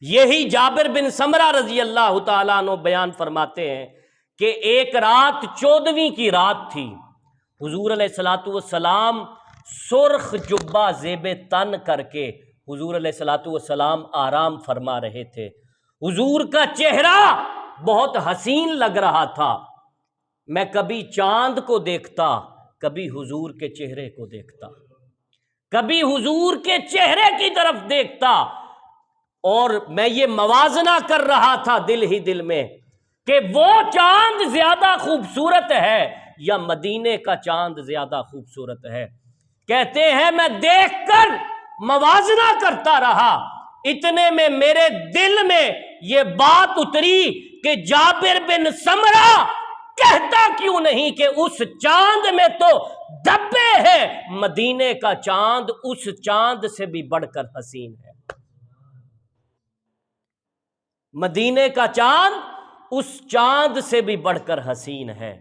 یہی جابر بن سمرہ رضی اللہ تعالیٰ عنہ بیان فرماتے ہیں کہ ایک رات 14ویں کی رات تھی، حضور علیہ الصلوۃ والسلام سرخ جبہ زیب تن کر کے حضور علیہ الصلوۃ والسلام آرام فرما رہے تھے۔ حضور کا چہرہ بہت حسین لگ رہا تھا۔ میں کبھی چاند کو دیکھتا، کبھی حضور کے چہرے کو دیکھتا، کبھی حضور کے چہرے کی طرف دیکھتا، اور میں یہ موازنہ کر رہا تھا دل ہی دل میں کہ وہ چاند زیادہ خوبصورت ہے یا مدینے کا چاند زیادہ خوبصورت ہے۔ کہتے ہیں میں دیکھ کر موازنہ کرتا رہا، اتنے میں میرے دل میں یہ بات اتری کہ جابر بن سمرہ کہتا کیوں نہیں کہ اس چاند میں تو دھبے ہے، مدینے کا چاند اس چاند سے بھی بڑھ کر حسین ہے۔ مدینے کا چاند اس چاند سے بھی بڑھ کر حسین ہے۔